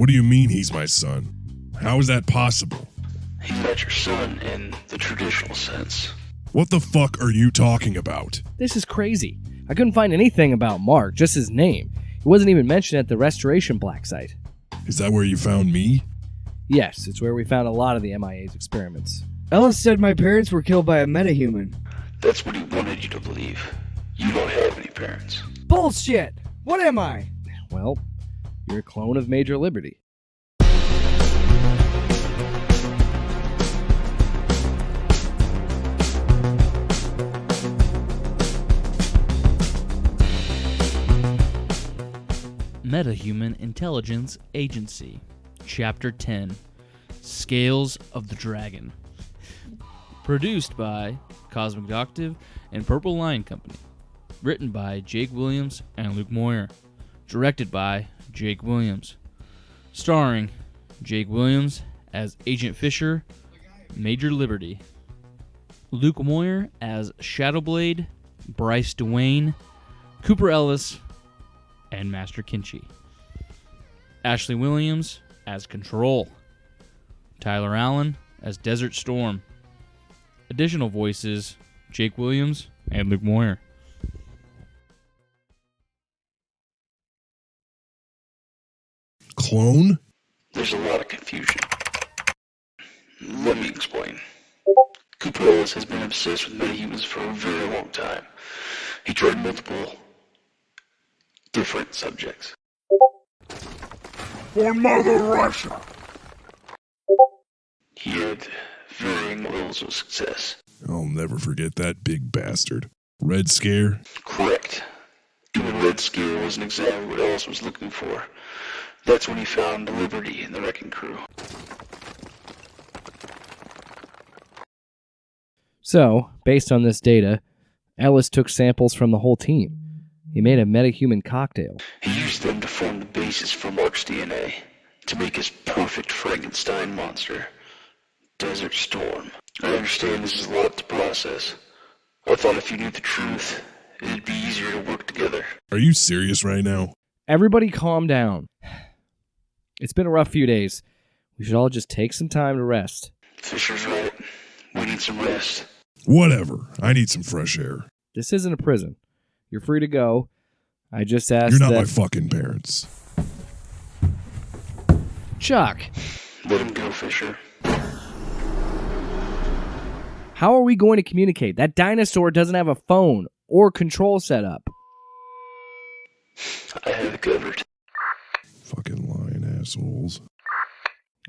What do you mean he's my son? How is that possible? He's not your son in the traditional sense. What the fuck are you talking about? This is crazy. I couldn't find anything about Mark, just his name. He wasn't even mentioned at the Restoration Black site. Is that where you found me? Yes, it's where we found a lot of the MIA's experiments. Ellis said my parents were killed by a metahuman. That's what he wanted you to believe. You don't have any parents. Bullshit! What am I? Well, you're a clone of Major Liberty. Metahuman Intelligence Agency, Chapter 10, Scales of the Dragon. Produced by Cosmic Octave and Purple Lion Company. Written by Jake Williams and Luke Moyer. Directed by Jake Williams. Starring Jake Williams as Agent Fisher, Major Liberty. Luke Moyer as Shadowblade, Bryce Dwayne, Cooper Ellis, and Master Kinchi. Ashley Williams as Control. Tyler Allen as Desert Storm. Additional voices, Jake Williams and Luke Moyer. Clone? There's a lot of confusion. Let me explain. Cooper Ellis has been obsessed with metahumans for a very long time. He tried multiple different subjects. For Mother Russia! He had varying levels of success. I'll never forget that big bastard. Red Scare? Correct. And the Red Scare wasn't exactly what Ellis was looking for. That's when he found Liberty and the Wrecking Crew. So, based on this data, Ellis took samples from the whole team. He made a metahuman cocktail. He used them to form the basis for Mark's DNA, to make his perfect Frankenstein monster, Desert Storm. I understand this is a lot to process. I thought if you knew the truth, it'd be easier to work together. Are you serious right now? Everybody calm down. It's been a rough few days. We should all just take some time to rest. Fisher's right. We need some rest. Whatever. I need some fresh air. This isn't a prison. You're free to go. I just asked You're not that... my fucking parents. Chuck, Let him go, Fisher. how are we going to communicate? That dinosaur doesn't have a phone or control setup. I have it covered. Fucking lying assholes.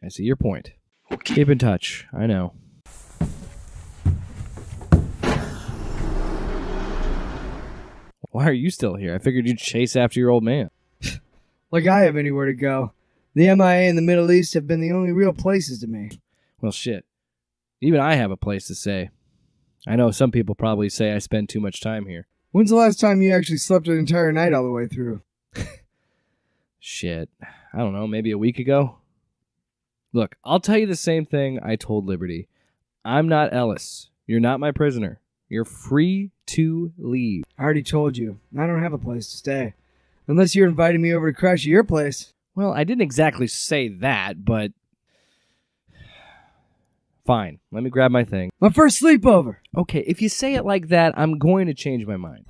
I see your point. We'll Keep in touch. I know. Why are you still here? I figured you'd chase after your old man. Like I have anywhere to go. The MIA and the Middle East have been the only real places to me. Well, shit. Even I have a place to stay. I know some people probably say I spend too much time here. When's the last time you actually slept an entire night all the way through? Shit. I don't know, maybe a week ago? Look, I'll tell you the same thing I told Liberty. I'm not Ellis. You're not my prisoner. You're free to leave. I already told you. I don't have a place to stay. Unless you're inviting me over to crash at your place. Well, I didn't exactly say that, but... Fine, let me grab my thing. My first sleepover! Okay, if you say it like that, I'm going to change my mind.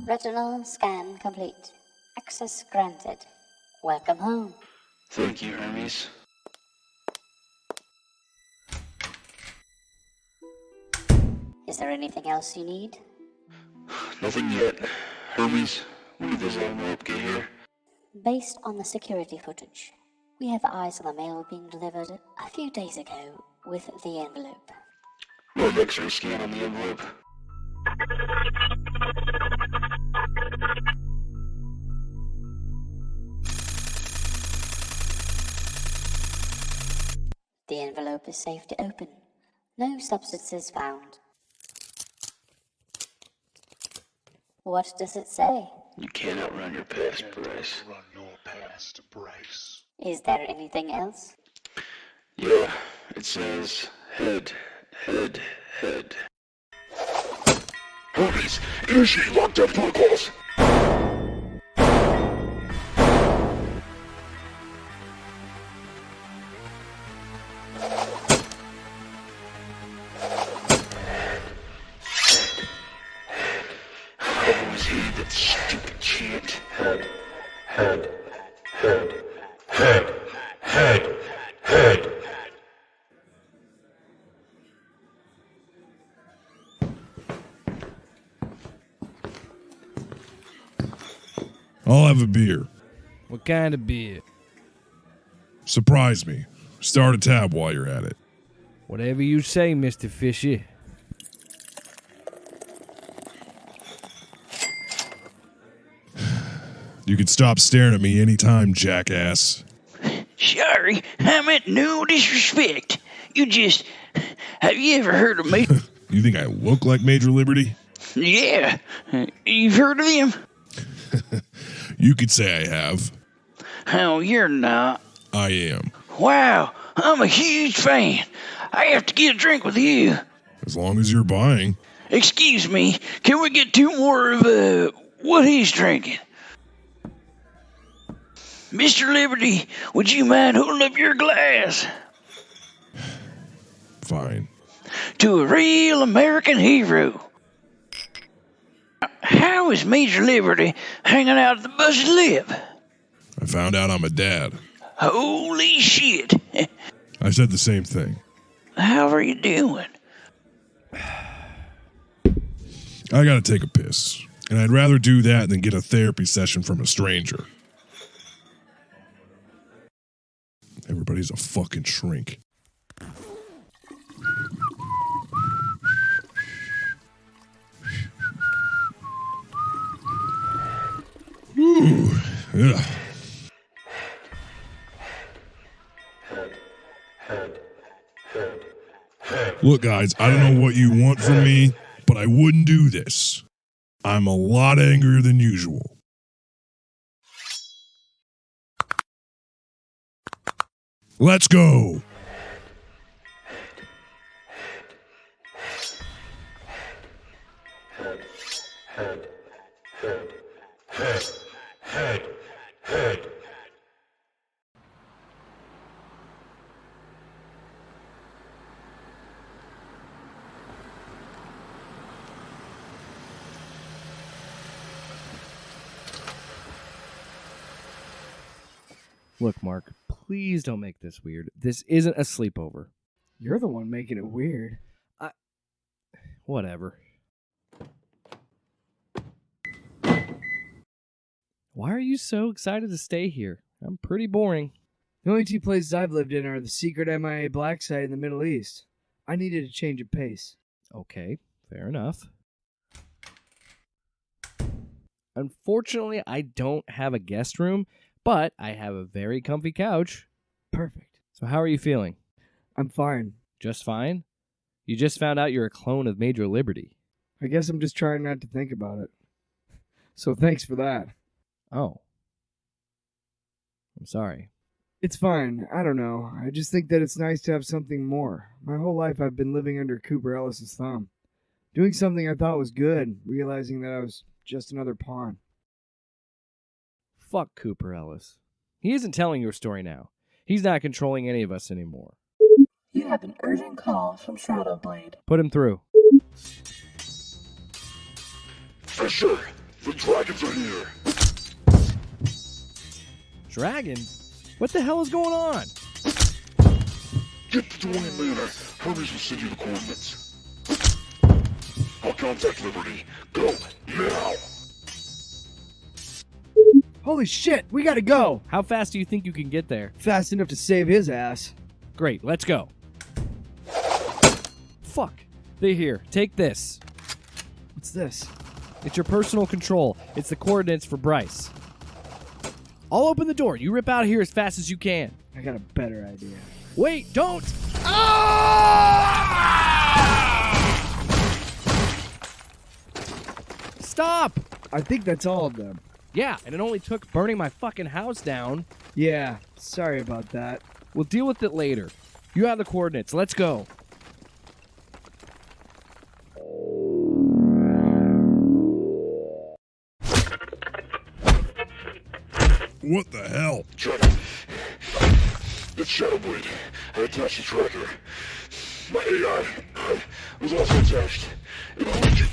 Retinal scan complete. Access granted. Welcome home. Thank you, Hermes. Is there anything else you need? Nothing yet. Hermes, when did this envelope get here? Based on the security footage, we have eyes on the mail being delivered a few days ago with the envelope. Run X-ray scan on the envelope. The envelope is safe to open. No substances found. What does it say? You can't outrun your past, Bryce. Run your past, Bryce. Is there anything else? Yeah, it says head, head, head. Hermes, initiate lockdown protocols. that stupid chant. Head. I'll have a beer. What kind of beer? Surprise me. Start a tab while you're at it. Whatever you say, Mr. Fisher. You can stop staring at me anytime, jackass. Sorry, I meant no disrespect. Have you ever heard of me? You think I look like Major Liberty? Yeah, you've heard of him? You could say I have. Oh, you're not. I am. Wow, I'm a huge fan. I have to get a drink with you. As long as you're buying. Excuse me, can we get 2 more of, what he's drinking? Mr. Liberty, would you mind holding up your glass? Fine. To a real American hero. How is Major Liberty hanging out at the busted lip? I found out I'm a dad. Holy shit. I said the same thing. How are you doing? I gotta take a piss. And I'd rather do that than get a therapy session from a stranger. Everybody's a fucking shrink. Ooh, ugh. Look, guys, I don't know what you want from me, but I wouldn't do this. I'm a lot angrier than usual. Let's go! Look, Mark, please don't make this weird. This isn't a sleepover. You're the one making it weird. Whatever. Why are you so excited to stay here? I'm pretty boring. The only 2 places I've lived in are the secret MIA black site in the Middle East. I needed a change of pace. Okay, fair enough. Unfortunately, I don't have a guest room, but I have a very comfy couch. Perfect. So how are you feeling? I'm fine. Just fine? You just found out you're a clone of Major Liberty. I guess I'm just trying not to think about it. So thanks for that. Oh. I'm sorry. It's fine. I don't know. I just think that it's nice to have something more. My whole life I've been living under Cooper Ellis's thumb. Doing something I thought was good, realizing that I was just another pawn. Fuck Cooper Ellis. He isn't telling your story now. He's not controlling any of us anymore. You have an urgent call from Shadowblade. Put him through. Fisher, the dragons are here. Dragon? What the hell is going on? Get to Dwayne Manor. Hermes will send you the coordinates. I'll contact Liberty. Go, now. Holy shit, we gotta go! How fast do you think you can get there? Fast enough to save his ass. Great, let's go. Fuck. They're here. Take this. What's this? It's your personal control. It's the coordinates for Bryce. I'll open the door. You rip out of here as fast as you can. I got a better idea. Wait, don't! Stop! I think that's all of them. Yeah, and it only took burning my fucking house down. Yeah, sorry about that. We'll deal with it later. You have the coordinates. Let's go. What the hell? Tracker. It's Shadowblade. I attached the tracker. My AI was also attached. It will let you...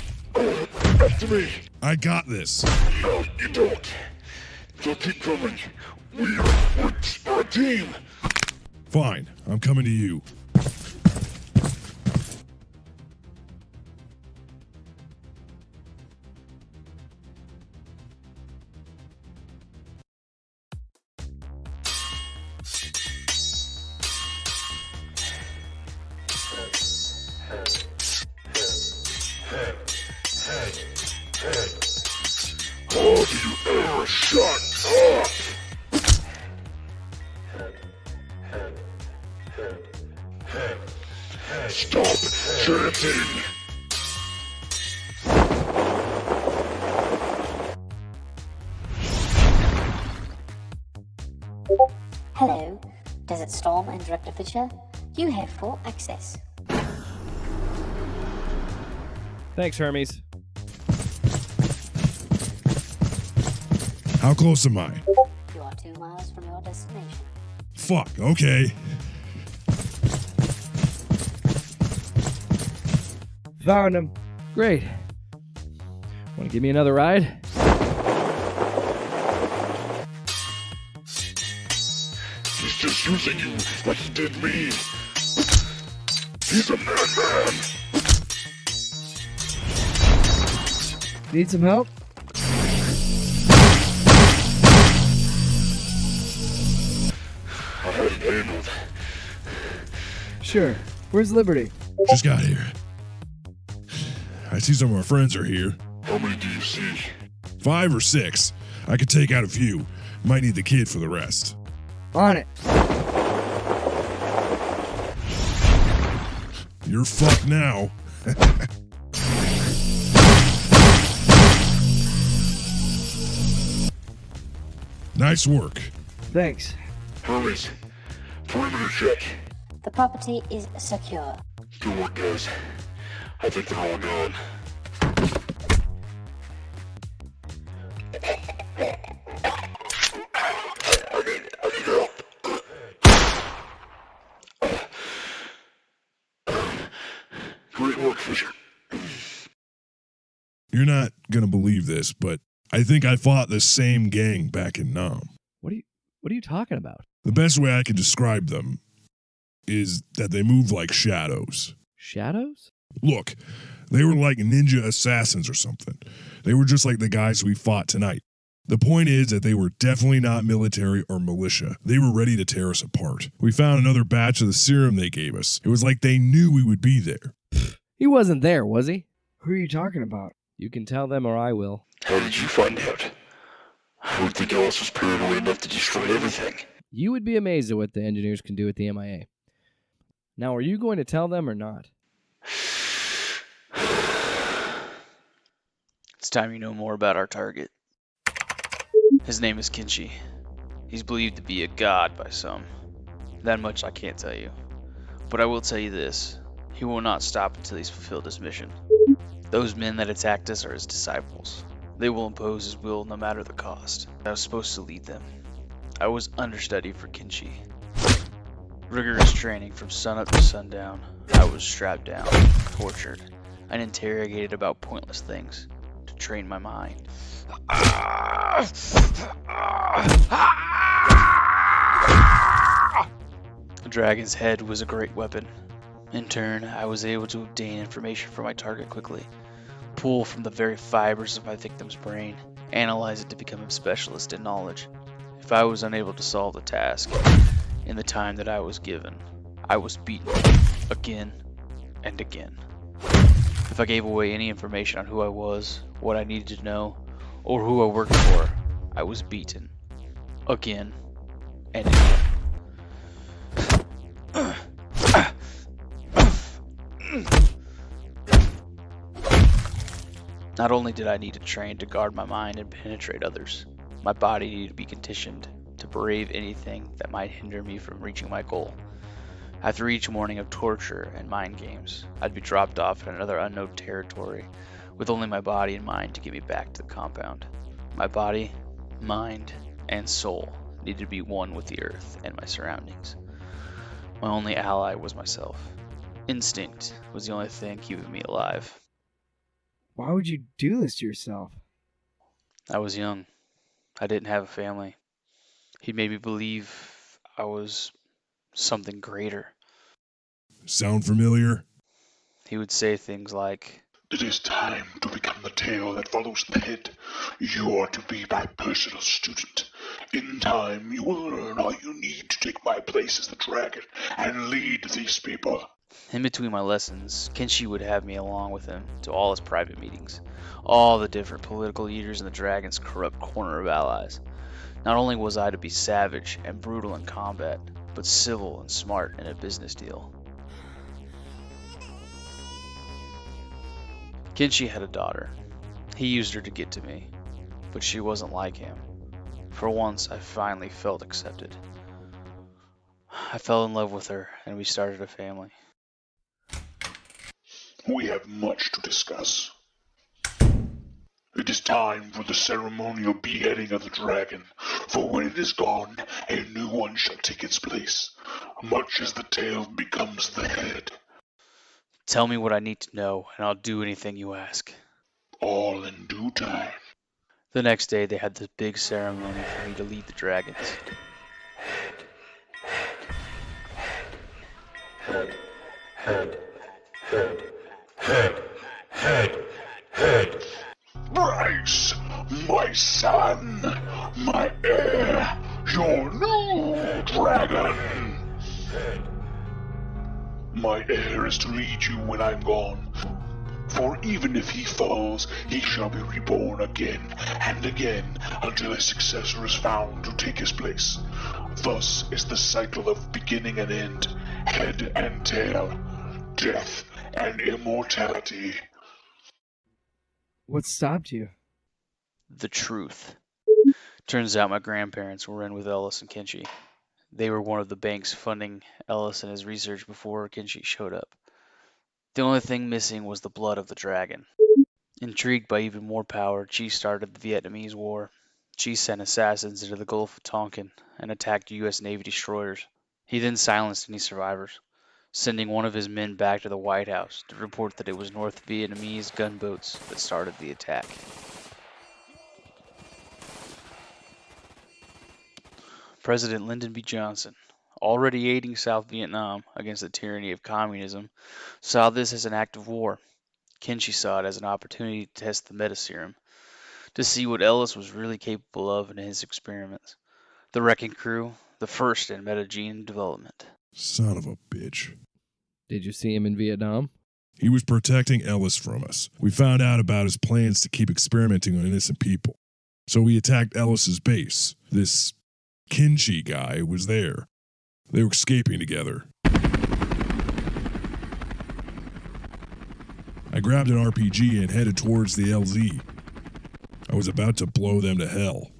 After me. I got this. No, you don't. They'll keep coming. We're a team. Fine, I'm coming to you. Have you ever shut up? Stop chanting. Hello, Desert Storm and Director Fisher. You have full access. Thanks, Hermes. How close am I? You are 2 miles from your destination. Fuck, okay. Found him. Great. Want to give me another ride? He's just using you like he did me. He's a madman. Need some help? I had it handled. Sure. Where's Liberty? Just got here. I see some of our friends are here. How many do you see? 5 or 6. I could take out a few. Might need the kid for the rest. On it. You're fucked now. Nice work. Thanks. Hermes, perimeter check. The property is secure. Good work, guys. I think they're all gone. I need help. Great work, Fisher. You're not gonna believe this, but I think I fought the same gang back in Nam. What are you talking about? The best way I can describe them is that they move like shadows. Shadows? Look, they were like ninja assassins or something. They were just like the guys we fought tonight. The point is that they were definitely not military or militia. They were ready to tear us apart. We found another batch of the serum they gave us. It was like they knew we would be there. He wasn't there, was he? Who are you talking about? You can tell them or I will. How did you find out? I would think Ellis was paranoid enough to destroy everything. You would be amazed at what the engineers can do at the MIA. Now, are you going to tell them or not? It's time you know more about our target. His name is Kinshi. He's believed to be a god by some. That much I can't tell you. But I will tell you this. He will not stop until he's fulfilled his mission. Those men that attacked us are his disciples. They will impose his will no matter the cost. I was supposed to lead them. I was understudy for Kinshi. Rigorous training from sunup to sundown. I was strapped down, tortured, and interrogated about pointless things to train my mind. The dragon's head was a great weapon. In turn, I was able to obtain information from my target quickly, pull from the very fibers of my victim's brain, analyze it to become a specialist in knowledge. If I was unable to solve the task in the time that I was given, I was beaten again and again. If I gave away any information on who I was, what I needed to know, or who I worked for, I was beaten again and again. Not only did I need to train to guard my mind and penetrate others, my body needed to be conditioned to brave anything that might hinder me from reaching my goal. After each morning of torture and mind games, I'd be dropped off in another unknown territory with only my body and mind to get me back to the compound. My body, mind, and soul needed to be one with the earth and my surroundings. My only ally was myself. Instinct was the only thing keeping me alive. Why would you do this to yourself? I was young. I didn't have a family. He made me believe I was something greater. Sound familiar? He would say things like, It is time to become the tail that follows the head. You are to be my personal student. In time, you will learn all you need to take my place as the dragon and lead these people. in between my lessons, Kenshi would have me along with him to all his private meetings, all the different political leaders in the dragon's corrupt corner of allies. Not only was I to be savage and brutal in combat, but civil and smart in a business deal. Kenshi had a daughter. He used her to get to me, but she wasn't like him. For once, I finally felt accepted. I fell in love with her, and we started a family. We have much to discuss. It is time for the ceremonial beheading of the dragon, for when it is gone, a new one shall take its place, much as the tail becomes the head. Tell me what I need to know, and I'll do anything you ask. All in due time. The next day, they had this big ceremony for me to lead the dragons. Bryce, my son, my heir, your new dragon. My heir is to lead you when I'm gone. For even if he falls, he shall be reborn again and again until a successor is found to take his place. Thus is the cycle of beginning and end, head and tail, death and immortality. What stopped you? The truth. Turns out my grandparents were in with Ellis and Kenshi. They were one of the banks funding Ellis in his research before Kenshi showed up. The only thing missing was the blood of the dragon. Intrigued by even more power, Chi started the Vietnamese War. Chi sent assassins into the Gulf of Tonkin and attacked U.S. Navy destroyers. He then silenced any survivors, sending one of his men back to the White House to report that it was North Vietnamese gunboats that started the attack. President Lyndon B. Johnson, already aiding South Vietnam against the tyranny of communism, saw this as an act of war. Kenshi saw it as an opportunity to test the metaserum, to see what Ellis was really capable of in his experiments. The Wrecking Crew, the first in metagene development. Son of a bitch. Did you see him in Vietnam? He was protecting Ellis from us. We found out about his plans to keep experimenting on innocent people. So we attacked Ellis's base. This Kenshi guy was there. They were escaping together. I grabbed an RPG and headed towards the LZ. I was about to blow them to hell.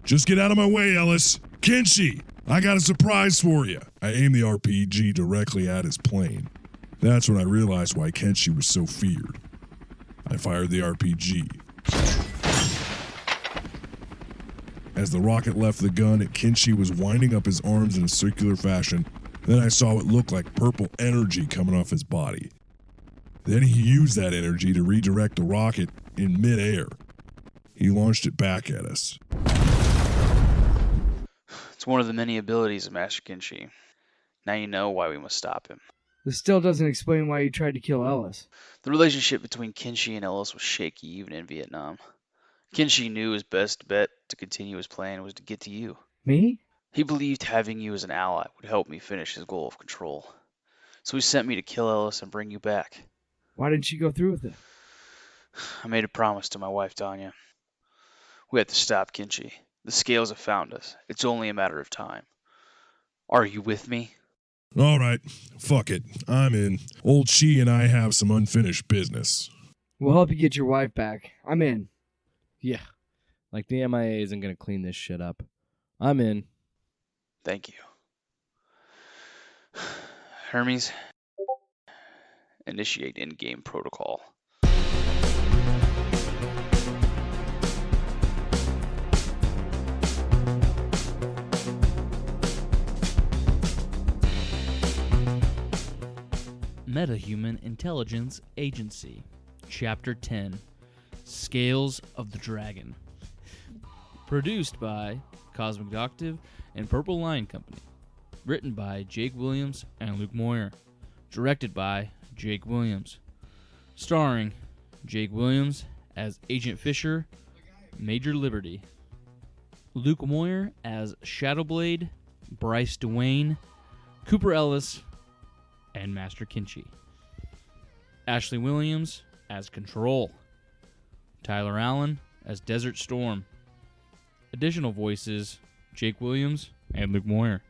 Just get out of my way, Ellis! Kenshi! I got a surprise for you! I aimed the RPG directly at his plane. That's when I realized why Kenshi was so feared. I fired the RPG. As the rocket left the gun, Kenshi was winding up his arms in a circular fashion. Then I saw what looked like purple energy coming off his body. Then he used that energy to redirect the rocket in midair. He launched it back at us. It's one of the many abilities of Master Kenshi. Now you know why we must stop him. This still doesn't explain why you tried to kill Ellis. The relationship between Kenshi and Ellis was shaky even in Vietnam. Kenshi knew his best bet to continue his plan was to get to you. Me? He believed having you as an ally would help me finish his goal of control. So he sent me to kill Ellis and bring you back. Why didn't you go through with it? I made a promise to my wife, Tanya. We have to stop Kenshi. The scales have found us. It's only a matter of time. Are you with me? All right, fuck it. I'm in. Old Chi and I have some unfinished business. We'll help you get your wife back. I'm in. Yeah. Like the MIA isn't going to clean this shit up. I'm in. Thank you. Hermes, initiate in-game protocol. Metahuman Intelligence Agency. Chapter 10, Scales of the Dragon. Produced by Cosmic Octave and Purple Lion Company. Written by Jake Williams and Luke Moyer. Directed by Jake Williams. Starring Jake Williams as Agent Fisher, Major Liberty. Luke Moyer as Shadowblade, Bryce Dwayne, Cooper Ellis, and Master Kinchi. Ashley Williams as Control. Tyler Allen as Desert Storm. Additional voices, Jake Williams and Luke Moyer.